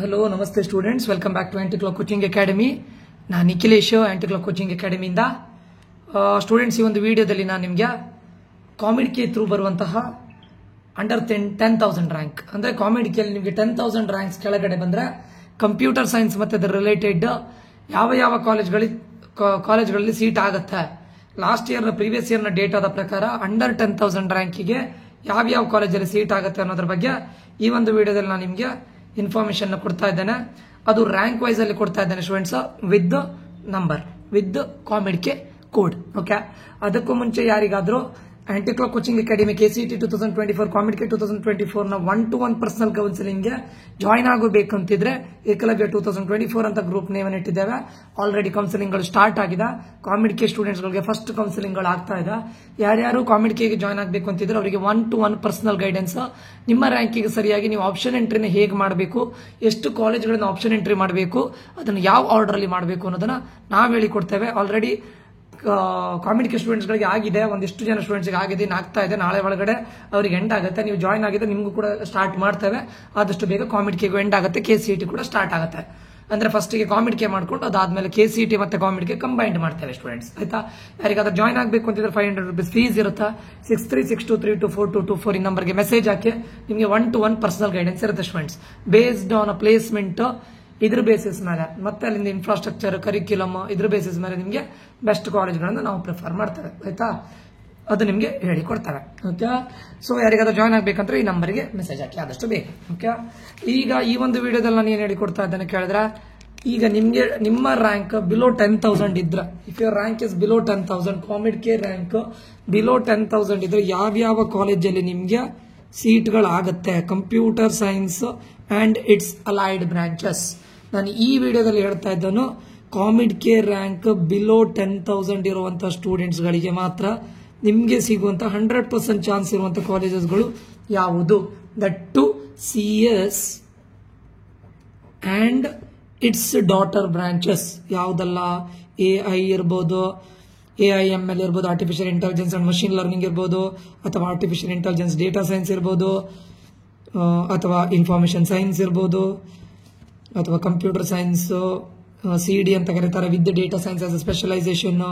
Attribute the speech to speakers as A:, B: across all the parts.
A: Hello ನಮಸ್ತೆ students, welcome back to Anticlock Coaching Academy. ನಾನು Nikhilesh, ಆಂಟಿಕ್ಲಾಕ್ coaching ಅಕಾಡೆಮಿಯಿಂದ. Students, ಈ ಒಂದು ವಿಡಿಯೋದಲ್ಲಿ ನಾನು ನಿಮಗೆ ಕಾಮಿಡ್ಕೆ ಥ್ರೂ ಬರುವಂತಹ ಅಂಡರ್ 10,000 ರ್ಯಾಂಕ್ ಅಂದರೆ ಕಾಮಿಡ್ಕೆಯಲ್ಲಿ ನಿಮಗೆ 10,000 ರ್ಯಾಂಕ್ಸ್ ಕೆಳಗಡೆ ಬಂದರೆ ಕಂಪ್ಯೂಟರ್ ಸೈನ್ಸ್ ಮತ್ತು ಅದರ ರಿಲೇಟೆಡ್ ಯಾವ ಕಾಲೇಜ್ಗಳಲ್ಲಿ ಸೀಟ್ ಆಗುತ್ತೆ, ಲಾಸ್ಟ್ ಇಯರ್ನ ಪ್ರೀವಿಯಸ್ ಇಯರ್ನ ಡೇಟಾದ ಪ್ರಕಾರ ಅಂಡರ್ 10,000 ರ್ಯಾಂಕಿಗೆ ಯಾವ ಕಾಲೇಜಲ್ಲಿ ಸೀಟ್ ಆಗುತ್ತೆ ಅನ್ನೋದ್ರ ಬಗ್ಗೆ ಈ ಒಂದು ವಿಡಿಯೋದಲ್ಲಿ ನಾನು ನಿಮಗೆ ಇನ್ಫಾರ್ಮೇಶನ್ ಕೊಡ್ತಾ ಇದ್ದೇನೆ. ಅದು ರ್ಯಾಂಕ್ ವೈಸ್ ಅಲ್ಲಿ ಕೊಡ್ತಾ ಇದ್ದೇನೆ students, with number, with COMEDK code. Okay, ಅದಕ್ಕೂ ಮುಂಚೆ ಯಾರಿಗಾದ್ರೂ Anticlock Coaching Academy KCET 2024 COMEDK 2024 ನ 1-to-1 ಪರ್ಸನಲ್ ಕೌನ್ಸಿಲಿಂಗ್ಗೆ ಜಾಯ್ನ್ ಆಗಬೇಕಂತಿದ್ರೆ ಏಕಲವ್ಯ 2024 ಅಂತ ಗ್ರೂಪ್ ನೇಮ್ ಇಟ್ಟಿದ್ದೇವೆ. ಆಲ್ರೆಡಿ ಕೌನ್ಸಿಲಿಂಗ್ ಗಳು ಸ್ಟಾರ್ಟ್ ಆಗಿದೆ. ಕಾಮಿಡ್ಕೆ ಸ್ಟೂಡೆಂಟ್ಸ್ ಗಳಿಗೆ ಫಸ್ಟ್ ಕೌನ್ಸಿಲಿಂಗ್ ಗಳು ಆಗ್ತಾ ಇದೆ. ಯಾರ್ಯಾರು ಕಾಮಿಡ್ಕೆಗೆ ಜಾಯ್ನ್ ಆಗಬೇಕು ಅಂತಿದ್ರೆ ಅವರಿಗೆ 1-to-1 ಪರ್ಸನಲ್ ಗೈಡೆನ್ಸ್, ನಿಮ್ಮ ರ್ಯಾಂಕಿಗೆ ಸರಿಯಾಗಿ ನೀವು ಆಪ್ಷನ್ ಎಂಟ್ರಿನ ಹೇಗೆ ಮಾಡಬೇಕು, ಎಷ್ಟು ಕಾಲೇಜ್ಗಳನ್ನ ಆಪ್ಷನ್ ಎಂಟ್ರಿ ಮಾಡಬೇಕು, ಅದನ್ನು ಯಾವ ಆರ್ಡರ್ ಅಲ್ಲಿ ಮಾಡಬೇಕು ಅನ್ನೋದನ್ನ ನಾವು ಹೇಳಿಕೊಡ್ತೇವೆ. ಆಲ್ರೆಡಿ ಕಾಮಿಡ್ಕೆ ಸ್ಟೂಡೆಂಟ್ಸ್ ಗಳಿಗೆ ಆಗಿದೆ, ಒಂದಿಷ್ಟು ಜನ ಸ್ಟೂಡೆಂಟ್ಸ್ ಆಗಿದೆ, ಆಗ್ತಾ ಇದೆ. ನಾಳೆ ಒಳಗಡೆ ಅವರಿಗೆ ಎಂಡ್ ಆಗುತ್ತೆ. ನೀವು ಜಾಯ್ನ್ ಆಗಿದ್ರೆ ನಿಮಗೂ ಕೂಡ ಸ್ಟಾರ್ಟ್ ಮಾಡ್ತೇವೆ. ಆದಷ್ಟು ಬೇಗ ಕಾಮಿಡ್ಕೆಗೂ ಎಂಡ್ ಆಗುತ್ತೆ, KCET ಕೂಡ ಸ್ಟಾರ್ಟ್ ಆಗುತ್ತೆ. ಅಂದ್ರೆ ಫಸ್ಟ್ ಗೆ ಕಾಮಿಡ್ಕೆ ಮಾಡ್ಕೊಂಡು ಅದಾದ್ಮೇಲೆ KCET ಮತ್ತೆ ಕಾಮಿಡ್ಕೆ ಕಂಬೈಂಡ್ ಮಾಡ್ತೇವೆ ಸ್ಟೂಡೆಂಟ್ಸ್. ಆಯ್ತಾ? ಯಾರಿಗಾದ್ರೂ ಜಾಯ್ನ್ ಆಗಬೇಕು ಅಂತಿದ್ರೆ 500 rupees ಫೀಸ್ ಇರುತ್ತೆ. 6362324224 ಈ ನಂಬರ್ಗೆ ಮೆಸೇಜ್ ಹಾಕಿ ನಿಮಗೆ 1-to-1 ಪರ್ಸನಲ್ ಗೈಡೆನ್ಸ್ ಇರುತ್ತೆ ಸ್ಟೂಡೆಂಟ್ಸ್, ಬೇಸ್ಡ್ ಆನ್ ಪ್ಲೇಸ್ಮೆಂಟ್. ಇದ್ರ ಬೇಸಿಸ್ ಮೇಲೆ ಮತ್ತೆ ಅಲ್ಲಿಂದ ಇನ್ಫ್ರಾಸ್ಟ್ರಕ್ಚರ್, ಕರಿಕ್ಯುಲಮ್, ಇದ್ರ ಬೇಸಿಸ್ ಮೇಲೆ ನಿಮಗೆ ಬೆಸ್ಟ್ ಕಾಲೇಜ್ಗಳನ್ನು ನಾವು ಪ್ರಿಫರ್ ಮಾಡ್ತೇವೆ. ಆಯ್ತಾ? ಅದು ನಿಮಗೆ ಹೇಳಿ ಕೊಡ್ತೇವೆ. ಓಕೆ, ಸೊ ಯಾರಿಗಾದ್ರೂ ಜಾಯ್ನ್ ಆಗ್ಬೇಕಂದ್ರೆ ಈ ನಂಬರ್ಗೆ ಮೆಸೇಜ್ ಹಾಕಿ ಆದಷ್ಟು ಬೇಗ. ಓಕೆ, ಈಗ ಈ ಒಂದು ವಿಡಿಯೋದಲ್ಲಿ ನಾನು ಏನು ಹೇಳಿ ಕೊಡ್ತಾ ಇದ್ದೇನೆ ಕೇಳಿದ್ರೆ, ಈಗ ನಿಮ್ಗೆ ನಿಮ್ಮ ರ್ಯಾಂಕ್ ಬಿಲೋ 10,000 ಇದ್ರೆ, if your rank is below 10,000, COMEDK rank below 10,000 ಇದ್ರೆ ಯಾವ ಕಾಲೇಜಲ್ಲಿ ನಿಮ್ಗೆ ಸೀಟ್ಗಳಾಗತ್ತೆ, computer science and its allied branches. ನಾನು ಈ ವಿಡಿಯೋದಲ್ಲಿ ಹೇಳ್ತಾ ಇದ್ದನು ಕಾಮಿಡ್ಕೆ ರ್ಯಾಂಕ್ ಬಿಲೋ 10,000 ಇರುವಂತಹ ಸ್ಟೂಡೆಂಟ್ಸ್ ಗಳಿಗೆ ಮಾತ್ರ ನಿಮ್ಗೆ ಸಿಗುವಂತ 100% ಚಾನ್ಸ್ ಇರುವಂತಹ ಕಾಲೇಜಸ್ಗಳು ಯಾವುದು, that to CS and its daughter branches. ಯಾವುದಲ್ಲ, AI ಇರ್ಬೋದು, AIML ಇರ್ಬೋದು, artificial intelligence and machine learning ಇರ್ಬೋದು, ಅಥವಾ ಆರ್ಟಿಫಿಷಿಯಲ್ ಇಂಟೆಲಿಜೆನ್ಸ್ ಡೇಟಾ ಸೈನ್ಸ್ ಇರ್ಬೋದು, ಅಥವಾ ಇನ್ಫಾರ್ಮೇಶನ್ ಸೈನ್ಸ್ ಇರ್ಬೋದು, ಅಥವಾ ಕಂಪ್ಯೂಟರ್ ಸೈನ್ಸ್ CD ಅಂತ ಕರೀತಾರೆ, with data science as a specialisation.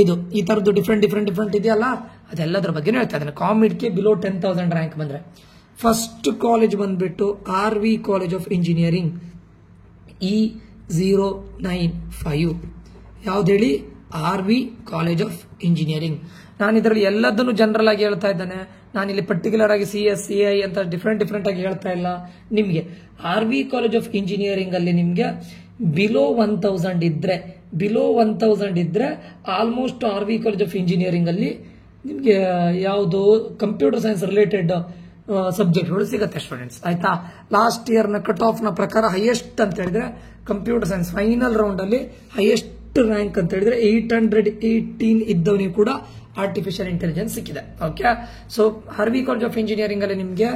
A: ಇದು ಈ ತರದ್ದು ಡಿಫ್ರೆಂಟ್ ಇದೆಯಲ್ಲ, ಅದೆಲ್ಲದರ ಬಗ್ಗೆ ಹೇಳ್ತಾ ಇದ್ದೇನೆ. ಕಾಮಿಡ್ಕೆ ಬಿಲೋ 10,000 ರ್ಯಾಂಕ್ ಬಂದ್ರೆ ಫಸ್ಟ್ ಕಾಲೇಜ್ ಬಂದ್ಬಿಟ್ಟು RV College of engineering E095. ಯಾವ್ದು ಹೇಳಿ? RV College of engineering. ನಾನು ಇದರಲ್ಲಿ ಎಲ್ಲದನ್ನು ಜನರಲ್ ಆಗಿ ಹೇಳ್ತಾ ಇದ್ದೇನೆ. ನಾನಿಲ್ಲಿ ಪರ್ಟಿಕ್ಯುಲರ್ ಆಗಿ CS, AI ಅಂತ ಡಿಫ್ರೆಂಟ್ ಆಗಿ ಹೇಳ್ತಾ ಇಲ್ಲ. ನಿಮ್ಗೆ RV ಕಾಲೇಜ್ ಆಫ್ ಇಂಜಿನಿಯರಿಂಗ್ ಅಲ್ಲಿ ನಿಮ್ಗೆ ಬಿಲೋ 1,000 ಇದ್ರೆ almost RV College of engineering ಅಲ್ಲಿ ನಿಮ್ಗೆ ಯಾವುದು ಕಂಪ್ಯೂಟರ್ ಸೈನ್ಸ್ ರಿಲೇಟೆಡ್ ಸಬ್ಜೆಕ್ಟ್ಗಳು ಸಿಗುತ್ತೆ ಸ್ಟೂಡೆಂಟ್ಸ್. ಆಯ್ತಾ? ಲಾಸ್ಟ್ ಇಯರ್ ನ ಕಟ್ ಆಫ್ ನ ಪ್ರಕಾರ ಹೈಯೆಸ್ಟ್ ಅಂತ ಹೇಳಿದ್ರೆ ಕಂಪ್ಯೂಟರ್ ಸೈನ್ಸ್ ಫೈನಲ್ ರೌಂಡ್ ಅಲ್ಲಿ ಹೈಯೆಸ್ಟ್ ರ್ಯಾಂಕ್ ಅಂತ ಹೇಳಿದ್ರೆ 818 ಇದ್ದವನಿಗೆ ಕೂಡ ಆರ್ಟಿಫಿಷಿಯಲ್ ಇಂಟೆಲಿಜೆನ್ಸ್ ಸಿಕ್ಕಿದೆ. Okay, so RV College of engineering ಅಲ್ಲಿ ನಿಮ್ಗೆ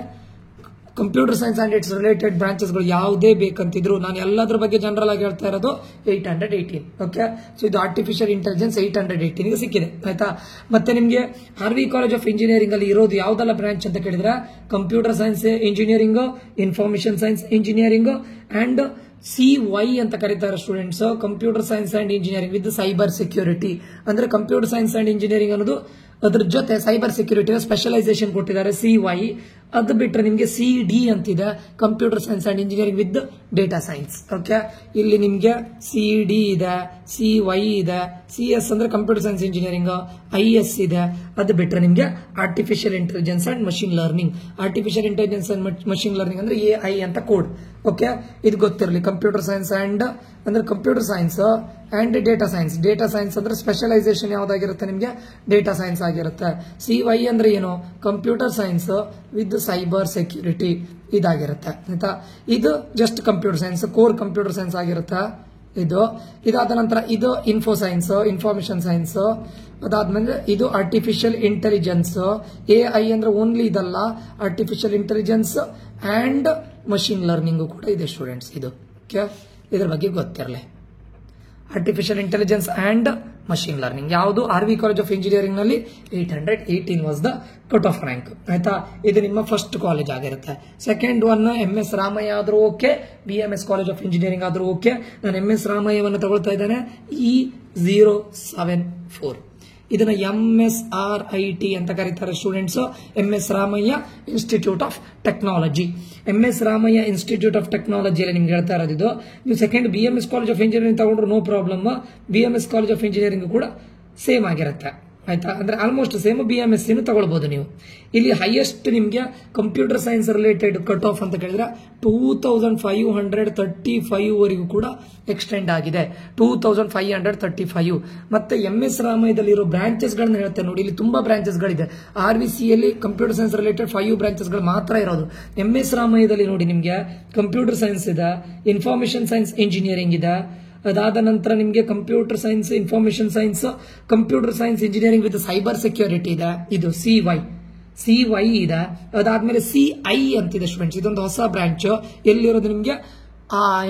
A: computer science and its related ಬ್ರಾಂಚಸ್ಗಳು ಯಾವುದೇ ಬೇಕಂತಿದ್ರು, ನಾನು ಎಲ್ಲದ್ರ ಬಗ್ಗೆ ಜನರಲ್ ಆಗಿ ಹೇಳ್ತಾ ಇರೋದು 818. ಓಕೆ, ಸೊ ಇದು ಆರ್ಟಿಫಿಷಿಯಲ್ ಇಂಟೆಲಿಜೆನ್ಸ್ 818 ಸಿಕ್ಕಿದೆ. ಆಯ್ತಾ? ಮತ್ತೆ ನಿಮ್ಗೆ RV ಕಾಲೇಜ್ ಆಫ್ ಇಂಜಿನಿಯರಿಂಗ್ ಅಲ್ಲಿ ಇರೋದು ಯಾವ್ದೆಲ್ಲ ಬ್ರಾಂಚ್ ಅಂತ ಕೇಳಿದ್ರೆ, computer science engineering, information science engineering and CY ಅಂತ ಕರೀತಾರೆ students, computer science and engineering with cyber security. ಅಂದ್ರೆ ಕಂಪ್ಯೂಟರ್ ಸೈನ್ಸ್ ಅಂಡ್ ಇಂಜಿನಿಯರಿಂಗ್ ಅನ್ನೋದು ಅದ್ರ ಜೊತೆ ಸೈಬರ್ ಸೆಕ್ಯೂರಿಟಿ ಸ್ಪೆಷಲೈಸೇಷನ್ ಕೊಟ್ಟಿದ್ದಾರೆ CY. ಅದು ಬಿಟ್ಟರೆ ನಿಮಗೆ CD ಅಂತಿದೆ, computer science and engineering with data science. Okay, ಇಲ್ಲಿ ನಿಮ್ಗೆ CD ಇದೆ, CY ಇದೆ, CS ಅಂದ್ರೆ ಕಂಪ್ಯೂಟರ್ ಸೈನ್ಸ್ ಇಂಜಿನಿಯರಿಂಗ್, IS ಇದೆ. ಅದು ಬಿಟ್ಟರೆ ನಿಮ್ಗೆ artificial intelligence and machine learning. Artificial intelligence and machine learning ಅಂದ್ರೆ AI ಅಂತ ಕೋಡ್. ಓಕೆ, ಇದು ಗೊತ್ತಿರಲಿ. ಕಂಪ್ಯೂಟರ್ ಸೈನ್ಸ್ ಅಂಡ್ ಅಂದ್ರೆ computer science and data science. Data science ಅಂದ್ರೆ ಸ್ಪೆಷಲೈಸೇಷನ್ ಯಾವ್ದಾಗಿರುತ್ತೆ ನಿಮ್ಗೆ, ಡೇಟಾ ಸೈನ್ಸ್ ಆಗಿರುತ್ತೆ. CY ಅಂದ್ರೆ ಏನು, computer science with cyber security ಇದಾಗಿರುತ್ತೆ. ಆಯ್ತಾ? ಇದು just computer science, core computer science ಆಗಿರುತ್ತೆ. ಇದಾದ ನಂತರ ಇದು ಇನ್ಫೋ ಸೈನ್ಸ್, ಇನ್ಫಾರ್ಮೇಶನ್ ಸೈನ್ಸ್. ಅದಾದ್ಮೇಲೆ ಇದು ಆರ್ಟಿಫಿಷಿಯಲ್ ಇಂಟೆಲಿಜೆನ್ಸ್. AI ಅಂದ್ರೆ ಓನ್ಲಿ ಇದಲ್ಲ, artificial intelligence and machine learning ಕೂಡ ಇದೆ ಸ್ಟೂಡೆಂಟ್ಸ್. ಇದು ಓಕೆ, ಇದ್ರ ಬಗ್ಗೆ ಗೊತ್ತಿರಲಿ. Artificial intelligence and machine learning. ಯಾವುದು RV ಕಾಲೇಜ್ ಆಫ್ ಇಂಜಿನಿಯರಿಂಗ್ ನಲ್ಲಿ 818 was the cut off rank. ಆಯ್ತಾ, ಇದು ನಿಮ್ಮ ಫಸ್ಟ್ ಕಾಲೇಜ್ ಆಗಿರುತ್ತೆ. ಸೆಕೆಂಡ್ ಒನ್ MS ರಾಮಯ್ಯ ಆದ್ರೂ okay, BMS College of engineering ಆದ್ರೂ ಓಕೆ. ನಾನು MS ರಾಮಯ್ಯವನ್ನು ತಗೊಳ್ತಾ ಇದ್ದೇನೆ E074. ಇದನ್ನ MSRIT ಅಂತ ಕರೀತಾರೆ students. MS Ramaiah Institute of Technology. MS Ramaiah Institute of ಟೆಕ್ನಾಲಜಿಯಲ್ಲಿ ನಿಮ್ಗೆ ಹೇಳ್ತಾ ಇರೋದು. ನೀವು second BMS College of Engineering ತಗೊಂಡ್ರು no problem. BMS College of Engineering ಕೂಡ ಸೇಮ್ ಆಗಿರುತ್ತೆ. ಆಯ್ತಾ, ಅಂದ್ರೆ ಆಲ್ಮೋಸ್ಟ್ ಸೇಮ್. BMSc ತಗೊಳ್ಬಹುದು ನೀವು. ಇಲ್ಲಿ ಹೈಯೆಸ್ಟ್ ನಿಮ್ಗೆ computer science related cut off ಅಂತ ಕೇಳಿದ್ರೆ 2535 ವರೆಗೂ ಕೂಡ ಎಕ್ಸ್ಟೆಂಡ್ ಆಗಿದೆ. 2535. ಮತ್ತೆ MS ರಾಮಯ್ಯದಲ್ಲಿ ಇರೋ ಬ್ರಾಂಚಸ್ ಗಳನ್ನ ಹೇಳ್ತೇನೆ ನೋಡಿ. ಇಲ್ಲಿ ತುಂಬಾ ಬ್ರಾಂಚಸ್ ಗಳಿದೆ. RVC ಯಲ್ಲಿ ಕಂಪ್ಯೂಟರ್ ಸೈನ್ಸ್ ರಿಲೇಟೆಡ್ 5 ಬ್ರಾಂಚಸ್ ಗಳು ಮಾತ್ರ ಇರೋದು. MS ರಾಮಯ್ಯದಲ್ಲಿ ನೋಡಿ ನಿಮ್ಗೆ ಕಂಪ್ಯೂಟರ್ ಸೈನ್ಸ್ ಇದೆ, ಇನ್ಫಾರ್ಮೇಶನ್ ಸೈನ್ಸ್ ಇಂಜಿನಿಯರಿಂಗ್ ಇದೆ, ಅದಾದ ನಂತರ ನಿಮಗೆ computer science, information science, computer science engineering with cyber security ಇದೆ. ಇದು CY ಇದೆ. ಅದಾದ್ಮೇಲೆ CI ಅಂತಿದೆ ಸ್ಟೂಡೆಂಟ್ಸ್. ಇದೊಂದು ಹೊಸ ಬ್ರಾಂಚ್. ಎಲ್ಲಿರೋದು ನಿಮ್ಗೆ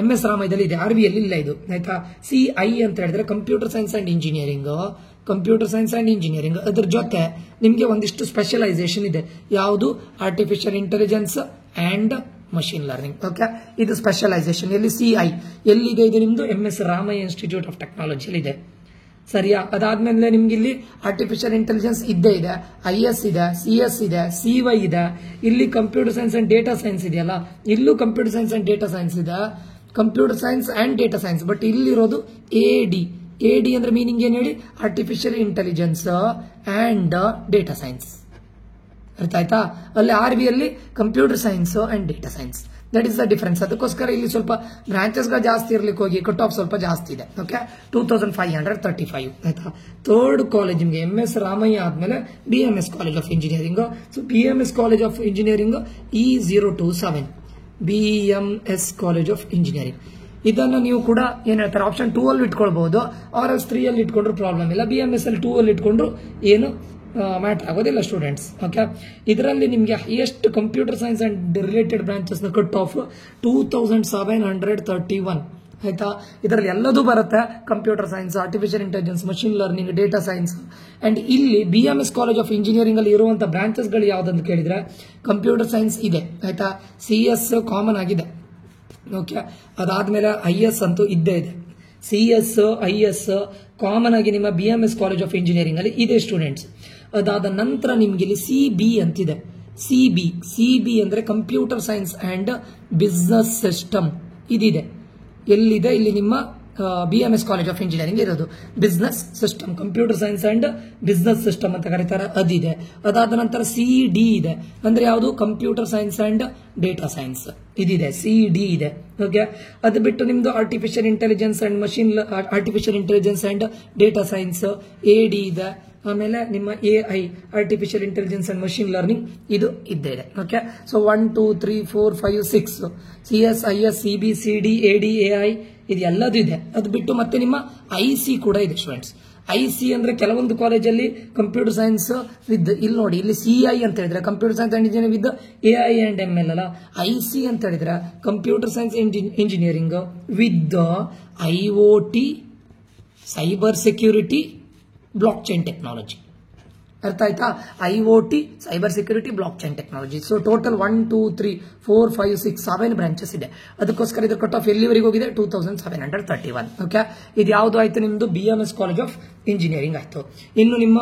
A: MS ರಾಮಯ್ಯದಲ್ಲಿ ಇದೆ, RV ಯಲ್ಲಿ ಇಲ್ಲ ಇದು. ಆಯ್ತಾ, CI ಅಂತ ಹೇಳಿದ್ರೆ ಕಂಪ್ಯೂಟರ್ ಸೈನ್ಸ್ ಅಂಡ್ ಇಂಜಿನಿಯರಿಂಗ್. ಅದ್ರ ಜೊತೆ ನಿಮ್ಗೆ ಒಂದಿಷ್ಟು ಸ್ಪೆಷಲೈಸೇಷನ್ ಇದೆ. ಯಾವುದು? Artificial intelligence and machine learning. Okay, ಇದು ಸ್ಪೆಷಲೈಸೇಷನ್. ಎಲ್ಲಿ? CI ಎಲ್ಲಿದೆ? ಇದು ನಿಮ್ದು MS Ramaiah Institute of technology ಇದೆ. ಸರಿಯಾ? ಅದಾದ್ಮೇಲೆ ನಿಮ್ಗೆ ಇಲ್ಲಿ ಆರ್ಟಿಫಿಷಿಯಲ್ ಇಂಟೆಲಿಜೆನ್ಸ್ ಇದ್ದೇ ಇದೆ, IS ಇದೆ, CS ಇದೆ, CY ಇದೆ. ಇಲ್ಲಿ computer science and data science ಇದೆಯಲ್ಲ, ಇಲ್ಲೂ computer science and data science ಇದೆ. Computer science and data science. But ಇಲ್ಲಿರೋದು AD ಅಂದ್ರೆ ಮೀನಿಂಗ್ ಏನ್ ಹೇಳಿ? Artificial intelligence and data science. ಅರ್ಥ ಆಯ್ತಾ? ಅಲ್ಲಿ RV ಯಲ್ಲಿ computer science and data science. That is the difference. ಅದಕ್ಕೋಸ್ಕರ ಇಲ್ಲಿ ಸ್ವಲ್ಪ ಬ್ರಾಂಚಸ್ ಗಳು ಜಾಸ್ತಿ ಇರ್ಲಿಕ್ಕೆ ಹೋಗಿ ಕಟ್ ಆಫ್ ಸ್ವಲ್ಪ ಜಾಸ್ತಿ ಇದೆ. ಓಕೆ, 2535. ಆಯ್ತಾ. ಥರ್ಡ್ ಕಾಲೇಜ್ ನಿಮಗೆ MS ರಾಮಯ್ಯ ಆದ್ಮೇಲೆ BMS College of engineering. So BMS College of engineering E027 BMS College of engineering. ಇದನ್ನು ನೀವು ಕೂಡ ಏನ್ ಹೇಳ್ತಾರೆ, ಆಪ್ಷನ್ 2 ಅಲ್ಲಿ ಇಟ್ಕೊಳ್ಬಹುದು, RS 3 ಅಲ್ಲಿ ಇಟ್ಕೊಂಡ್ರು ಪ್ರಾಬ್ಲಮ್ ಇಲ್ಲ. BMS ಅಲ್ಲಿ 2 ಅಲ್ಲಿ ಇಟ್ಕೊಂಡ್ರು ಏನು ಮ್ಯಾಟರ್ ಆಗೋದಿಲ್ಲ ಸ್ಟೂಡೆಂಟ್ಸ್. ಓಕೆ, ಇದರಲ್ಲಿ ನಿಮಗೆ highest computer science and related branches ನ ಕಟ್ ಆಫ್ 2731. ಆಯ್ತಾ, ಇದರಲ್ಲಿ ಎಲ್ಲದೂ ಬರುತ್ತೆ. Computer science, artificial intelligence, machine learning, data science. And ಇಲ್ಲಿ BMS ಕಾಲೇಜ್ ಆಫ್ ಇಂಜಿನಿಯರಿಂಗ್ ಅಲ್ಲಿ ಇರುವಂತಹ ಬ್ರಾಂಚಸ್ ಗಳು ಯಾವ್ದಂತ ಕೇಳಿದ್ರೆ ಕಂಪ್ಯೂಟರ್ ಸೈನ್ಸ್ ಇದೆ. ಆಯ್ತಾ, CS ಕಾಮನ್ ಆಗಿದೆ. ಓಕೆ, ಅದಾದ್ಮೇಲೆ IS ಅಂತೂ ಇದ್ದೇ ಇದೆ. CS IS ಕಾಮನ್ ಆಗಿ ನಿಮ್ಮ BMS ಕಾಲೇಜ್ ಆಫ್ ಇಂಜಿನಿಯರಿಂಗ್ ಅಲ್ಲಿ ಇದೆ ಸ್ಟೂಡೆಂಟ್ಸ್. ಅದಾದ ನಂತರ ನಿಮ್ಗೆ ಇಲ್ಲಿ CB ಅಂತಿದೆ. CB ಅಂದ್ರೆ computer science and business system. ಇದಿದೆ. ಎಲ್ಲಿದೆ? ಇಲ್ಲಿ ನಿಮ್ಮ BMS ಕಾಲೇಜ್ ಆಫ್ ಇಂಜಿನಿಯರಿಂಗ್ ಇರೋದು. Business system, computer science and business system ಅಂತ ಕರೀತಾರೆ, ಅದಿದೆ. ಅದಾದ ನಂತರ CD ಇದೆ. ಅಂದ್ರೆ ಯಾವುದು? Computer science and data science. ಇದಿದೆ, CD ಇದೆ. ಓಕೆ, ಅದು ಬಿಟ್ಟು ನಿಮ್ದು artificial intelligence and data science AD ಇದೆ. ಆಮೇಲೆ ನಿಮ್ಮ AI artificial intelligence and machine learning ಇದು ಇದ್ದೇ ಇದೆ. Okay, so 1 2 3 4 5 6 CS IS CB CD AD AI ಇದು ಎಲ್ಲದೂ ಇದೆ. ಅದು ಬಿಟ್ಟು ಮತ್ತೆ ನಿಮ್ಮ IC ಕೂಡ ಇದೆ ಸ್ಟೂಡೆಂಟ್ಸ್. IC ಅಂದ್ರೆ ಕೆಲವೊಂದು ಕಾಲೇಜಲ್ಲಿ ಕಂಪ್ಯೂಟರ್ ಸೈನ್ಸ್ ವಿತ್, ಇಲ್ಲಿ ನೋಡಿ ಇಲ್ಲಿ CI ಅಂತ ಹೇಳಿದ್ರೆ computer science and engineering with AI and ML ಅಲ್ಲ. IC ಅಂತ ಹೇಳಿದ್ರೆ computer science engineering with IoT, cyber security, blockchain technology. ಅರ್ಥ ಆಯ್ತಾ? IoT, cyber security, blockchain technology. So total 1 2 3 4 5 6 7 branches ಇದೆ. ಅದಕ್ಕೋಸ್ಕರ ಇದ್ರ ಕಟ್ ಆಫ್ ಎಲ್ಲಿವರೆಗೆ ಹೋಗಿದೆ? 2731. ಓಕೆ, ಇದು ಯಾವ್ದು ಆಯ್ತು? ನಿಮ್ದು BMS ಕಾಲೇಜ್ ಆಫ್ ಇಂಜಿನಿಯರಿಂಗ್ ಆಯ್ತು. ಇನ್ನು ನಿಮ್ಮ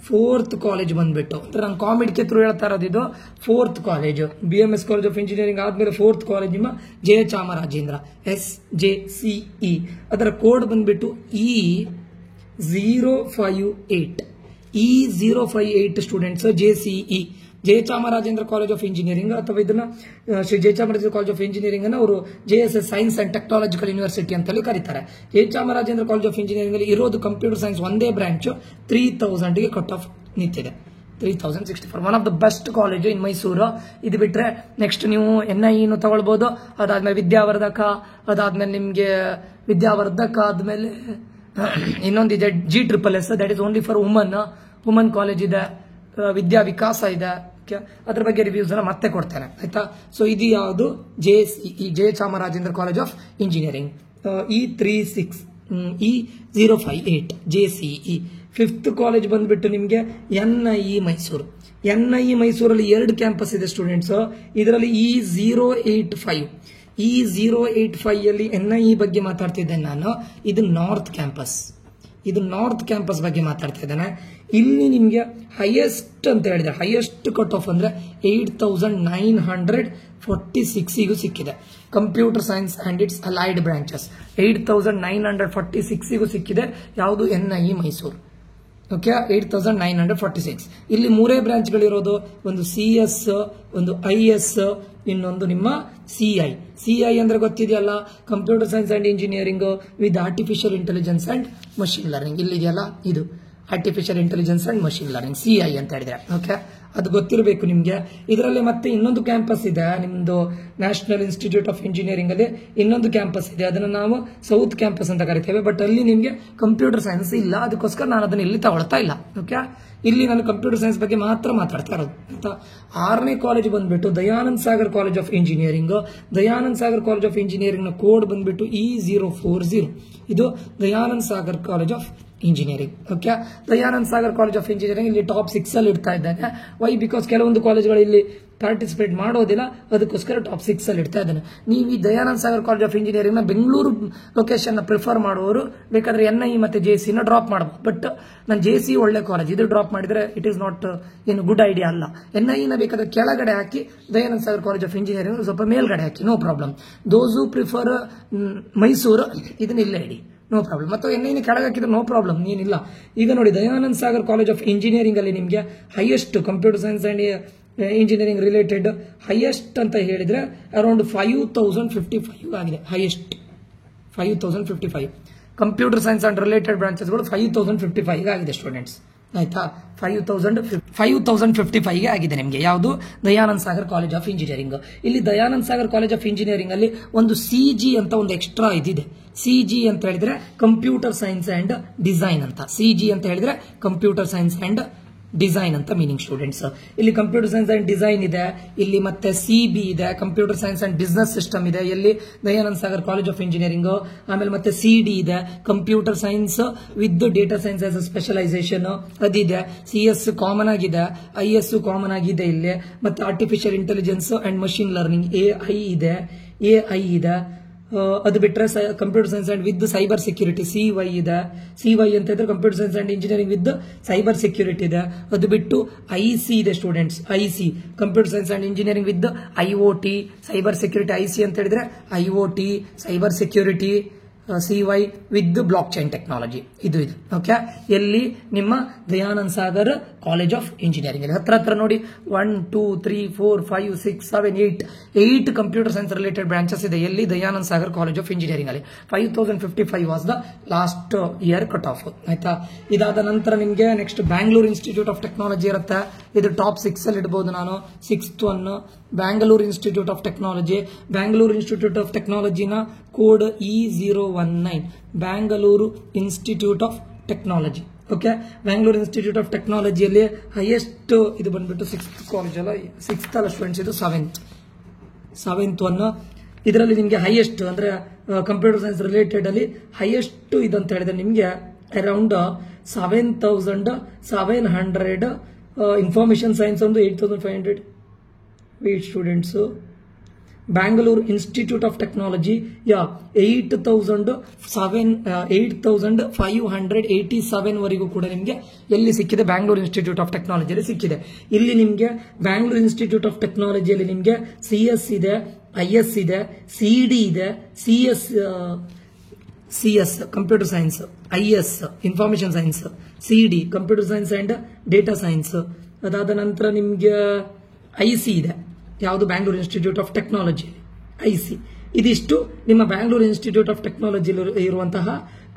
A: ಫೋರ್ತ್ ಕಾಲೇಜ್ ಬಂದ್ಬಿಟ್ಟು, ಅಂದ್ರೆ ನಾನು ಕಾಮಿಡಿ ಥ್ರೂ ಹೇಳ್ತಾ ಇರೋದು, ಇದು fourth college. BMS College of engineering ಆದ್ಮೇಲೆ ಫೋರ್ತ್ ಕಾಲೇಜ್ ನಿಮ್ಮ ಜಯಚಾಮರಾಜೇಂದ್ರ SJCE. ಅದರ ಕೋಡ್ ಬಂದ್ಬಿಟ್ಟು E058 students. JCE Jayachamarajendra college of engineering, ಅಥವಾ ಇದನ್ನ Shri Jayachamarajendra college of engineering ಅನ್ನು ಅವರು JSS science and technological university ಅಂತಲೂ ಕರೀತಾರೆ. ಜಯಚಾಮರಾಜೇಂದ್ರ ಕಾಲೇಜ್ ಆಫ್ ಇಂಜಿನಿಯರಿಂಗ್ ಅಲ್ಲಿ ಇರೋದು ಕಂಪ್ಯೂಟರ್ ಸೈನ್ಸ್ ಒಂದೇ ಬ್ರಾಂಚ್. 3000 ಗೆ ಕಟ್ ಆಫ್ ನಿಂತಿದೆ. 3064. One of the best college in Mysuru. ಇದು ಬಿಟ್ರೆ ನೆಕ್ಸ್ಟ್ ನೀವು NIE ತಗೊಳ್ಬಹುದು. ಅದಾದ್ಮೇಲೆ ವಿದ್ಯಾವರ್ಧಕ, ಅದಾದ್ಮೇಲೆ ನಿಮ್ಗೆ ವಿದ್ಯಾವರ್ಧಕ ಆದ್ಮೇಲೆ ಇನ್ನೊಂದಿದೆ GSSS, that is only for women college ಇದೆ. ವಿದ್ಯಾ ವಿಕಾಸ ಇದೆ. ಅದ್ರ ಬಗ್ಗೆ ರಿವ್ಯೂಸ್ ಎಲ್ಲ ಮತ್ತೆ ಕೊಡ್ತೇನೆ, ಆಯ್ತಾ. ಸೊ ಇದು ಯಾವುದು? JCE Jayachamarajendra college of engineering. E36 E058 JCE. Fifth college ಬಂದ್ಬಿಟ್ಟು ನಿಮಗೆ NIE ಮೈಸೂರು. NIE ಮೈಸೂರಲ್ಲಿ 2 ಕ್ಯಾಂಪಸ್ ಇದೆ ಸ್ಟೂಡೆಂಟ್ಸ್. ಇದರಲ್ಲಿ E085 ಅಲ್ಲಿ NIE ಬಗ್ಗೆ ಮಾತಾಡ್ತಿದ್ದೇನೆ ನಾನು. ಇದು ನಾರ್ತ್ ಕ್ಯಾಂಪಸ್ ಬಗ್ಗೆ ಮಾತಾಡ್ತಾ ಇದ್ದೇನೆ. ಇಲ್ಲಿ ನಿಮಗೆ ಹೈಯೆಸ್ಟ್ ಅಂತ ಹೇಳಿದ್ರೆ ಹೈಯೆಸ್ಟ್ ಕಟ್ ಆಫ್ ಅಂದ್ರೆ 8946 ಸಿಕ್ಕಿದೆ. Computer science and its allied branches 8946 ಸಿಕ್ಕಿದೆ. ಯಾವುದು? NIE ಮೈಸೂರು. ಓಕೆ, 8946. ಇಲ್ಲಿ 3 ಬ್ರಾಂಚ್ಗಳಿರೋದು. ಒಂದು CS, ಒಂದು IS, ಇನ್ನೊಂದು ನಿಮ್ಮ CI ಅಂದ್ರೆ ಗೊತ್ತಿದೆಯಲ್ಲ, computer science and engineering with artificial intelligence and machine learning. ಇಲ್ಲಿದೆಯಲ್ಲ, ಇದು artificial intelligence and machine learning, CI ಅಂತ ಹೇಳಿದ್ರೆ. ಓಕೆ, ಅದು ಗೊತ್ತಿರಬೇಕು ನಿಮ್ಗೆ. ಇದರಲ್ಲಿ ಮತ್ತೆ ಇನ್ನೊಂದು ಕ್ಯಾಂಪಸ್ ಇದೆ ನಿಮ್ದು ನ್ಯಾಷನಲ್ ಇನ್ಸ್ಟಿಟ್ಯೂಟ್ ಆಫ್ ಇಂಜಿನಿಯರಿಂಗ್ ಅಲ್ಲಿ ಇನ್ನೊಂದು ಕ್ಯಾಂಪಸ್ ಇದೆ. ಅದನ್ನು ನಾವು ಸೌತ್ ಕ್ಯಾಂಪಸ್ ಅಂತ ಕರಿತೇವೆ. ಬಟ್ ಅಲ್ಲಿ ನಿಮ್ಗೆ ಕಂಪ್ಯೂಟರ್ ಸೈನ್ಸ್ ಇಲ್ಲ, ಅದಕ್ಕೋಸ್ಕರ ನಾನು ಅದನ್ನ ಇಲ್ಲಿ ತಗೊಳ್ತಾ ಇಲ್ಲ. ಓಕೆ, ಇಲ್ಲಿ ನಾನು ಕಂಪ್ಯೂಟರ್ ಸೈನ್ಸ್ ಬಗ್ಗೆ ಮಾತ್ರ ಮಾತಾಡ್ತಾ ಇರೋದು. 6ನೇ ಕಾಲೇಜ್ ಬಂದ್ಬಿಟ್ಟು Dayanand Sagar college of engineering. Dayanand Sagar college of engineering ನ ಕೋಡ್ ಬಂದ್ಬಿಟ್ಟು E040. ಇದು Dayanand Sagar college of engineering. Okay, Dayanand Sagar college of Engineering ಇಲ್ಲಿ ಟಾಪ್ 6 ಅಲ್ಲಿ ಇಡ್ತಾ ಇದ್ದಾನೆ. ವೈ? ಬಿಕಾಸ್ ಕೆಲವೊಂದು ಕಾಲೇಜ್ಗಳು ಇಲ್ಲಿ ಪಾರ್ಟಿಸಿಪೇಟ್ ಮಾಡೋದಿಲ್ಲ, ಅದಕ್ಕೋಸ್ಕರ ಟಾಪ್ 6 ಅಲ್ಲಿ ಇಡ್ತಾ ಇದ್ದಾನೆ. ನೀವು ಈ Dayanand Sagar college of engineering ನ ಬೆಂಗಳೂರು ಲೊಕೇಶನ್ ನ ಪ್ರಿಫರ್ ಮಾಡುವವರು ಬೇಕಾದ್ರೆ NIE ಮತ್ತೆ JC ನ ಡ್ರಾಪ್ ಮಾಡಬಹುದು. ಬಟ್ ನಾನು JC ಒಳ್ಳೆ ಕಾಲೇಜ್, ಇದು ಡ್ರಾಪ್ ಮಾಡಿದ್ರೆ ಇಟ್ ಇಸ್ ನಾಟ್ ಏನು ಗುಡ್ ಐಡಿಯಾ ಅಲ್ಲ. NIE ನ ಬೇಕಾದ್ರೆ ಕೆಳಗಡೆ ಹಾಕಿ, Dayanand Sagar college of Engineering ಸ್ವಲ್ಪ ಮೇಲ್ಗಡೆ ಹಾಕಿ, no problem. Those who prefer Mysuru, ಇದನ್ನ ಇಲ್ಲೇ ಇಡಿ, ನೋ ಪ್ರಾಬ್ಲಮ್. ಮತ್ತು NIE ಕೆಳಗೆ ಹಾಕಿದ್ರೆ ನೋ ಪ್ರಾಬ್ಲಮ್, ಏನಿಲ್ಲ. ಈಗ ನೋಡಿ, Dayanand Sagar college of engineering ಅಲ್ಲಿ ನಿಮಗೆ highest computer science and engineering related highest ಅಂತ ಹೇಳಿದ್ರೆ ಅರೌಂಡ್ 5055 ಆಗಿದೆ. Highest 5055. Computer science and related ಬ್ರಾಂಚಸ್ಗಳು 5055 ಆಗಿದೆ ಸ್ಟೂಡೆಂಟ್ಸ್. ಆಯ್ತಾ? 5055 ಆಗಿದೆ ನಿಮಗೆ. ಯಾವುದು? Dayanand Sagar college of Engineering. ಇಲ್ಲಿ Dayanand Sagar college of engineering ಅಲ್ಲಿ ಒಂದು CG ಅಂತ ಒಂದು ಎಕ್ಸ್ಟ್ರಾ ಇದಿದೆ. CG ಅಂತ ಹೇಳಿದ್ರೆ ಕಂಪ್ಯೂಟರ್ ಸೈನ್ಸ್ ಅಂಡ್ ಡಿಸೈನ್ ಅಂತ. CG ಅಂತ ಹೇಳಿದ್ರೆ ಕಂಪ್ಯೂಟರ್ ಸೈನ್ಸ್ ಅಂಡ್ ಡಿಸೈನ್ ಅಂತ ಮೀನಿಂಗ್ ಸ್ಟೂಡೆಂಟ್ಸ್. ಇಲ್ಲಿ ಕಂಪ್ಯೂಟರ್ ಸೈನ್ಸ್ ಅಂಡ್ ಡಿಸೈನ್ ಇದೆ, ಇಲ್ಲಿ ಮತ್ತೆ CB ಇದೆ, computer science and business system ಇದೆ ಎಲ್ಲಿ Dayanand Sagar college of Engineering. ಆಮೇಲೆ ಮತ್ತೆ CD ಇದೆ, computer science with data science as a specialisation ಅದಿದೆ. CS ಕಾಮನ್ ಆಗಿದೆ, IS ಕಾಮನ್ ಆಗಿದೆ ಇಲ್ಲಿ. ಮತ್ತೆ artificial intelligence and machine learning AI ಇದೆ. ಅದು ಬಿಟ್ಟರೆ computer science and with cyber security CY ಇದೆ. CY ಅಂತ ಇದ್ರೆ computer science and engineering with cyber security ಇದೆ. ಅದು ಬಿಟ್ಟು IC ಇದೆ students. IC computer science and engineering with IoT cyber security. IC ಅಂತ ಹೇಳಿದ್ರೆ IoT cyber security. CY with blockchain technology ಇದು ಇದೆ. ಓಕೆ, ಎಲ್ಲಿ? ನಿಮ್ಮ Dayanand Sagar college of engineering ಅಲ್ಲಿ ಹತ್ರ ನೋಡಿ 1 2 3 4 5 6 7 8 ಕಂಪ್ಯೂಟರ್ ಸೈನ್ಸ್ ರಿಲೇಟೆಡ್ ಬ್ರಾಂಚಸ್ ಇದೆ ಎಲ್ಲಿ? Dayanand Sagar college of engineering ಅಲ್ಲಿ. 5055 was the last year cut off. ಆಯ್ತಾ? ಇದಾದ ನಂತರ ನಿಮಗೆ next Bangalore institute of Technology ಇರುತ್ತೆ. ಇದು ಟಾಪ್ 6 ಅಲ್ಲಿ ಇಡಬಹುದು ನಾನು. 6th one Bangalore institute of Technology. Bangalore institute of ಟೆಕ್ನಾಲಜಿನ code E019 Bangalore Institute of Technology. Okay, Bangalore institute of ಟೆಕ್ನಾಲಜಿಯಲ್ಲಿ ಹೈಯೆಸ್ಟ್ ಇದು ಬಂದ್ಬಿಟ್ಟು 6th ಕಾಲೇಜ್ ಅಲ್ಲ, 6th ಅಲ್ಲ ಸ್ಟೂಡೆಂಟ್ಸ್, ಇದು 7th ಒನ್. ಇದರಲ್ಲಿ ನಿಮಗೆ ಹೈಯೆಸ್ಟ್ ಅಂದ್ರೆ ಕಂಪ್ಯೂಟರ್ ಸೈನ್ಸ್ ರಿಲೇಟೆಡ್ ಅಲ್ಲಿ ಹೈಯೆಸ್ಟ್ ಇದಂತ ಹೇಳಿದ್ರೆ ನಿಮಗೆ ಅರೌಂಡ್ 7700. ಇನ್ಫಾರ್ಮೇಶನ್ ಸೈನ್ಸ್ ಒಂದು 8500. Wait students, Bangalore institute of technology 8587 ವರೆಗೂ ಕೂಡ ನಿಮಗೆ ಎಲ್ಲಿ ಸಿಕ್ಕಿದೆ? ಬ್ಯಾಂಗ್ಳೂರ್ ಇನ್ಸ್ಟಿಟ್ಯೂಟ್ ಆಫ್ ಟೆಕ್ನಾಲಜಿಯಲ್ಲಿ ಸಿಕ್ಕಿದೆ. ಇಲ್ಲಿ ನಿಮಗೆ ಬ್ಯಾಂಗ್ಳೂರ್ ಇನ್ಸ್ಟಿಟ್ಯೂಟ್ ಆಫ್ ಟೆಕ್ನಾಲಜಿಯಲ್ಲಿ ನಿಮಗೆ CS ಇದೆ, IS ಇದೆ, CD ಇದೆ, CS computer science, IS information science, CD computer science and data science. ಅದಾದ ನಂತರ ನಿಮಗೆ IC ಇದೆ. ಯಾವುದು? Bangalore institute of Technology IC. ಇದಿಷ್ಟು ನಿಮ್ಮ ಬ್ಯಾಂಗ್ಳೂರ್ ಇನ್ಸ್ಟಿಟ್ಯೂಟ್ ಆಫ್ ಟೆಕ್ನಾಲಜಿ ಇರುವಂತಹ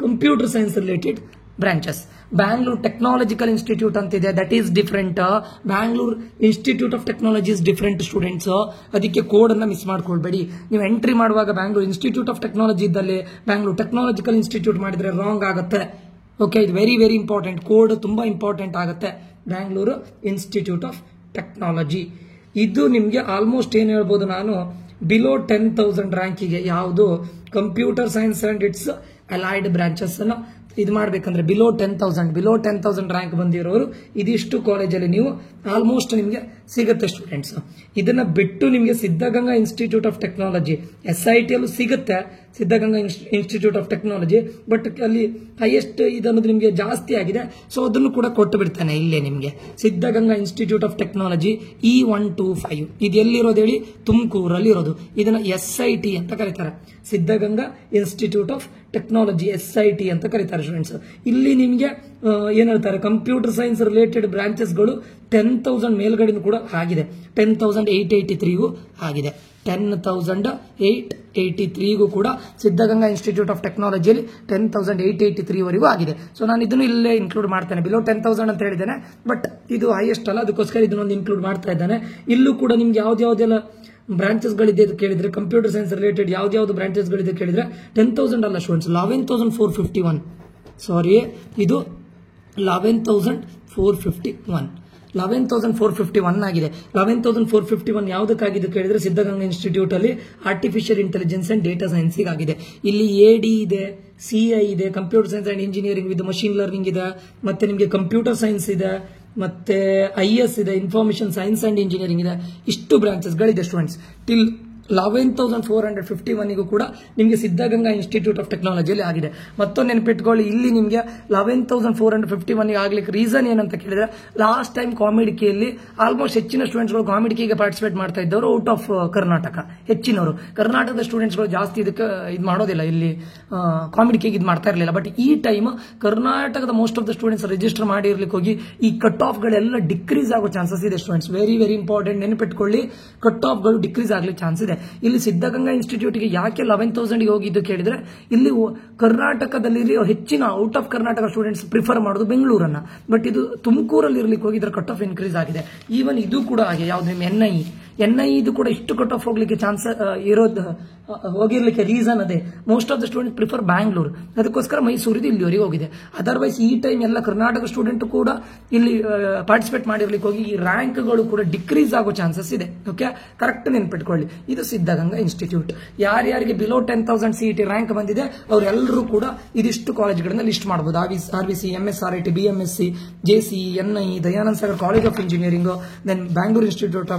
A: computer science related branches. Bangalore Technological Institute ಅಂತಿದೆ, that is different. Bangalore institute of Technology is different students. ಅದಕ್ಕೆ ಕೋಡ್ ಅನ್ನ ಮಿಸ್ ಮಾಡ್ಕೊಳ್ಬೇಡಿ. ನೀವು ಎಂಟ್ರಿ ಮಾಡುವಾಗ ಬ್ಯಾಂಗ್ಳೂರ್ ಇನ್ಸ್ಟಿಟ್ಯೂಟ್ ಆಫ್ ಟೆಕ್ನಾಲಜಿ ಇದ್ದಲ್ಲಿ ಬ್ಯಾಂಗ್ಳೂರ್ ಟೆಕ್ನಾಲಜಿಕಲ್ ಇನ್ಸ್ಟಿಟ್ಯೂಟ್ ಮಾಡಿದ್ರೆ ರಾಂಗ್ ಆಗುತ್ತೆ. ಓಕೆ, ಇದು ವೆರಿ ವೆರಿ ಇಂಪಾರ್ಟೆಂಟ್. ಕೋಡ್ ತುಂಬಾ ಇಂಪಾರ್ಟೆಂಟ್ ಆಗುತ್ತೆ. ಬ್ಯಾಂಗ್ಳೂರು ಇನ್ಸ್ಟಿಟ್ಯೂಟ್ ಆಫ್ ಟೆಕ್ನಾಲಜಿ ಇದು ನಿಮಗೆ ಆಲ್ಮೋಸ್ಟ್ ಏನ್ ಹೇಳ್ಬೋದು ನಾನು ಬಿಲೋ 10,000 ರ್ಯಾಂಕಿಗೆ ಯಾವುದು computer science and its allied branches ಅನ್ನು ಇದು ಮಾಡ್ಬೇಕಂದ್ರೆ ಬಿಲೋ 10,000 ರ್ಯಾಂಕ್ ಬಂದಿರೋರು ಇದಿಷ್ಟು ಕಾಲೇಜಲ್ಲಿ ನೀವು ಆಲ್ಮೋಸ್ಟ್ ನಿಮಗೆ ಸಿಗುತ್ತೆ ಸ್ಟೂಡೆಂಟ್ಸ್. ಇದನ್ನ ಬಿಟ್ಟು ನಿಮಗೆ Siddaganga institute of technology SIT ಅಲ್ಲೂ ಸಿಗುತ್ತೆ, Siddaganga institute of technology, but ಅಲ್ಲಿ ಹೈಯೆಸ್ಟ್ ಇದನ್ನೋದು ನಿಮಗೆ ಜಾಸ್ತಿ ಆಗಿದೆ. ಸೊ ಅದನ್ನು ಕೂಡ ಕೊಟ್ಟು ಬಿಡ್ತಾನೆ ಇಲ್ಲೇ ನಿಮಗೆ. Siddaganga institute of technology E125 ಇದು ಎಲ್ಲಿರೋದು ಹೇಳಿ, ತುಮಕೂರಲ್ಲಿ ಇರೋದು. ಇದನ್ನ SIT ಅಂತ ಕರೀತಾರೆ, Siddaganga institute of technology SIT ಅಂತ ಕರೀತಾರೆ ಸ್ಟೂಡೆಂಟ್ಸ್. ಇಲ್ಲಿ ನಿಮಗೆ ಏನ್ ಹೇಳ್ತಾರೆ, ಕಂಪ್ಯೂಟರ್ ಸೈನ್ಸ್ ರಿಲೇಟೆಡ್ ಬ್ರಾಂಚಸ್ಗಳು 10,000 ಮೇಲ್ಗಡೆನೂ ಕೂಡ ಆಗಿದೆ. 10,883ಗೂ ಆಗಿದೆ. 10,883ಗೂ ಕೂಡ ಸಿದ್ಧಗಂಗಾ ಇನ್ಸ್ಟಿಟ್ಯೂಟ್ ಆಫ್ ಟೆಕ್ನಾಲಜಿಯಲ್ಲಿ 10,883 ವರೆಗೂ ಆಗಿದೆ. ಸೊ ನಾನು ಇದನ್ನು ಇಲ್ಲೇ ಇನ್ಕ್ಲೂಡ್ ಮಾಡ್ತೇನೆ. ಬಿಲೋ 10,000 ಅಂತ ಹೇಳಿದ್ದೇನೆ, ಬಟ್ ಇದು ಹೈಯೆಸ್ಟ್ ಅಲ್ಲ, ಅದಕ್ಕೋಸ್ಕರ ಇದನ್ನೊಂದು ಇನ್ಕ್ಲೂಡ್ ಮಾಡ್ತಾ ಇದ್ದಾನೆ. ಇಲ್ಲೂ ಕೂಡ ನಿಮ್ಗೆ ಯಾವ್ದಾವ್ದೆಲ್ಲ ಬ್ರಾಂಚಸ್ಗಳಿದೆ ಅಂತ ಕೇಳಿದ್ರೆ, ಕಂಪ್ಯೂಟರ್ ಸೈನ್ಸ್ ರಿಲೇಟೆಡ್ ಯಾವ್ದಾವ್ದು ಬ್ರಾಂಚಸ್ಗಳಿದೆ ಕೇಳಿದ್ರೆ 10,000 ಅಲ್ಲ ಸ್ಟೂಡೆಂಟ್ಸ್, 11,451. ಸಾರಿ, ಇದು 11,451 ಆಗಿದೆ. 11,451 ಯಾವುದಕ್ಕಾಗಿದೆ ಕೇಳಿದ್ರೆ ಸಿದ್ಧಗಂಗಾ ಇನ್ಸ್ಟಿಟ್ಯೂಟ್ ಅಲ್ಲಿ artificial intelligence and data science ಆಗಿದೆ. ಇಲ್ಲಿ AD ಇದೆ, CI ಇದೆ, computer science and engineering with machine learning ಇದೆ, ಮತ್ತೆ ನಿಮಗೆ ಕಂಪ್ಯೂಟರ್ ಸೈನ್ಸ್ ಇದೆ, ಮತ್ತೆ IS ಇದೆ, ಇನ್ಫಾರ್ಮೇಶನ್ ಸೈನ್ಸ್ ಅಂಡ್ ಇಂಜಿನಿಯರಿಂಗ್ ಇದೆ. ಇಷ್ಟು ಬ್ರಾಂಚಸ್ಗಳಿದೆ ಸ್ಟೂಡೆಂಟ್ಸ್. ಟಿಲ್ 11,451ಗೂ ಕೂಡ ನಿಮಗೆ ಸಿದ್ಧಗಂಗಾ ಇನ್ಸ್ಟಿಟ್ಯೂಟ್ ಆಫ್ ಟೆಕ್ನಾಲಜಿಯಲ್ಲಿ ಆಗಿದೆ. ಮತ್ತೊಂದು ನೆನಪಿಟ್ಕೊಳ್ಳಿ, ಇಲ್ಲಿ ನಿಮಗೆ 11,451 ಆಗ್ಲಿಕ್ಕೆ ರೀಸನ್ ಏನಂತ ಕೇಳಿದ್ರೆ, ಲಾಸ್ಟ್ ಟೈಮ್ ಕಾಮಿಡಿಕೆಯಲ್ಲಿ ಆಲ್ಮೋಸ್ಟ್ ಹೆಚ್ಚಿನ ಸ್ಟೂಡೆಂಟ್ಸ್ಗಳು ಕಾಮಿಡಿಕೆಗೆ ಪಾರ್ಟಿಸಿಪೇಟ್ ಮಾಡ್ತಾ ಇದ್ದವರು ಔಟ್ ಆಫ್ ಕರ್ನಾಟಕ, ಹೆಚ್ಚಿನವರು. ಕರ್ನಾಟಕದ ಸ್ಟೂಡೆಂಟ್ಸ್ಗಳು ಜಾಸ್ತಿ ಇದಕ್ಕೆ ಇದು ಮಾಡೋದಿಲ್ಲ, ಇಲ್ಲಿ ಕಾಮಿಡಿಕೆಗೆ ಇದು ಮಾಡ್ತಾ ಇರಲಿಲ್ಲ. ಬಟ್ ಈ ಟೈಮ್ ಕರ್ನಾಟಕದ most of the students register ಮಾಡಿರ್ಲಿಕ್ಕೆ ಹೋಗಿ ಈ ಕಟ್ ಆಫ್ ಗಳೆಲ್ಲ ಡಿಕ್ರೀಸ್ ಆಗೋ ಚಾನ್ಸಸ್ ಇದೆ ಸ್ಟೂಡೆಂಟ್ಸ್. ವೆರಿ ವೆರಿ ಇಂಪಾರ್ಟೆಂಟ್, ನೆನಪಿಟ್ಕೊಳ್ಳಿ, ಕಟ್ ಆಫ್ ಗಳು ಡಿಕ್ರೀಸ್ ಆಗ್ಲಿಕ್ಕೆ ಚಾನ್ಸ್ ಇದೆ. ಇಲ್ಲಿ ಸಿದ್ಧಗಂಗಾ ಇನ್ಸ್ಟಿಟ್ಯೂಟ್ಗೆ ಯಾಕೆ 11,000 ಹೋಗಿದ್ದು ಕೇಳಿದ್ರೆ, ಇಲ್ಲಿ ಕರ್ನಾಟಕದಲ್ಲಿ ಹೆಚ್ಚಿನ out of Karnataka students prefer ಮಾಡೋದು ಬೆಂಗಳೂರನ್ನ, ಬಟ್ ಇದು ತುಮಕೂರಲ್ಲಿ ಇರ್ಲಿಕ್ಕೆ ಹೋಗಿದ್ರೆ ಕಟ್ ಆಫ್ ಇನ್ಕ್ರೀಸ್ ಆಗಿದೆ. ಈವನ್ ಇದು ಕೂಡ ಹಾಗೆ, ಯಾವ್ದು ನಿಮ್ಮ NI ಇದು ಕೂಡ ಇಷ್ಟು ಕಟ್ ಆಫ್ ಹೋಗ್ಲಿಕ್ಕೆ ಚಾನ್ಸ್ ಇರೋದು, ಹೋಗಿರ್ಲಿಕ್ಕೆ ರೀಸನ್ ಅದೇ. Most of the student prefer Bangalore, ಅದಕ್ಕೋಸ್ಕರ ಮೈಸೂರಿದು ಇಲ್ಲಿವರೆಗೆ ಹೋಗಿದೆ. ಅದರ್ವೈಸ್ ಈ ಟೈಮ್ ಎಲ್ಲ ಕರ್ನಾಟಕ ಸ್ಟೂಡೆಂಟ್ ಕೂಡ ಇಲ್ಲಿ ಪಾರ್ಟಿಸಿಪೇಟ್ ಮಾಡಿರ್ಲಿಕ್ಕೆ ಹೋಗಿ ಈ ರ್ಯಾಂಕ್ಗಳು ಕೂಡ ಡಿಕ್ರೀಸ್ ಆಗೋ ಚಾನ್ಸಸ್ ಇದೆ. ಓಕೆ, ಕರೆಕ್ಟ್ ನೆನ್ಪಿಟ್ಕೊಳ್ಳಿ. ಇದು ಸಿದ್ಧಗಂಗಾ ಇನ್ಸ್ಟಿಟ್ಯೂಟ್. ಯಾರ್ಯಾರಿಗೆ ಬಿಲೋ 10,000 CET ರ್ಯಾಂಕ್ ಬಂದಿದೆ ಅವರೆಲ್ಲರೂ ಕೂಡ ಇದಿಷ್ಟು ಕಾಲೇಜ್ಗಳನ್ನ ಲಿಸ್ಟ್ ಮಾಡಬಹುದು. RVC, MSRIT, BMSC, JCE, NI, Dayananda Sagar college of engineering, then Bangalore institute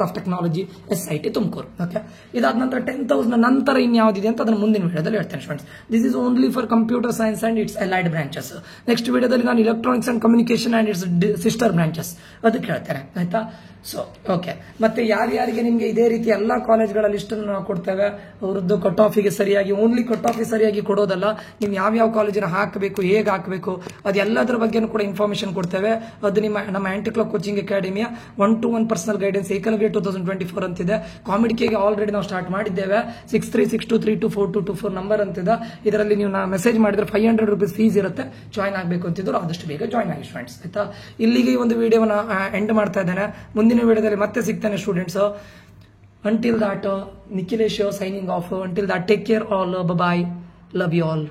A: of technology, SIT Tumakuru. Okay, ಇದಾದ ನಂತರ 10,000 ನಂತರ ಇನ್ಯಾವುದಿದೆ ಅಂತ ಅದನ್ನು ಮುಂದಿನ ವಿಡಿಯೋದಲ್ಲಿ ಹೇಳ್ತೇನೆ students. This is only for computer science and its allied branches. Next ವಿಡಿಯೋದಲ್ಲಿ ನಾನು electronics and communication and it's sister branches ಅದಕ್ಕೆ ಹೇಳ್ತೇನೆ, ಆಯ್ತಾ. ಸೊ ಓಕೆ, ಮತ್ತೆ ಯಾರ್ಯಾರಿಗೆ ನಿಮಗೆ ಇದೇ ರೀತಿ ಎಲ್ಲಾ ಕಾಲೇಜ್ಗಳ ಲಿಸ್ಟ್ ಅನ್ನು ನಾವು ಕೊಡ್ತೇವೆ. ಅವರದ್ದು ಕಟ್ ಆಫಿಗೆ ಸರಿಯಾಗಿ, ಓನ್ಲಿ ಕಟ್ ಆಫಿಗೆ ಸರಿಯಾಗಿ ಕೊಡೋದಲ್ಲ, ನೀವು ಯಾವ ಕಾಲೇಜಿನ ಹಾಕಬೇಕು, ಹೇಗೆ ಹಾಕಬೇಕು, ಅದೆಲ್ಲದರ ಬಗ್ಗೆನೂ ಕೂಡ ಇನ್ಫಾರ್ಮೇಶನ್ ಕೊಡ್ತೇವೆ. ಅದು ನಮ್ಮ ಆಂಟಿಕ್ಲಾಕ್ ಕೋಚಿಂಗ್ ಅಕಾಡೆಮಿಯ 1-to-1 ಪರ್ಸನಲ್ ಗೈಡೆನ್ಸ್ ಏಕಲವ್ಯ 2024 ಅಂತಿದೆ. ಕಾಮಿಡಿಕೆಗೆ ಆಲ್ರೆಡಿ ನಾವು ಸ್ಟಾರ್ಟ್ ಮಾಡಿದ್ದೇವೆ. 6362324224 ನಂಬರ್ ಅಂತಿದೆ. ಇದರಲ್ಲಿ ನೀವು ಮೆಸೇಜ್ ಮಾಡಿದ್ರೆ 500 ರೂಪೀಸ್ ಫೀಸ್ ಇರುತ್ತೆ. ಜಾಯ್ನ್ ಆಗಬೇಕು ಅಂತಿದ್ರು ಆದಷ್ಟು ಬೇಗ ಜಾಯ್ನ್ ಆಗಿ ಫ್ರೆಂಡ್ಸ್, ಆಯ್ತಾ. ಇಲ್ಲಿಗೆ ಈ ಒಂದು ವಿಡಿಯೋನ ಎಂಡ್ ಮಾಡ್ತಾ ಇದ್ದೇನೆ. ಮುಂದಿನ ವಿಡಿಯೋದಲ್ಲಿ ಮತ್ತೆ ಸಿಗ್ತಾನೆ students. Until that, Nikhilesh signing off. Until that, take care all, bye, love you all.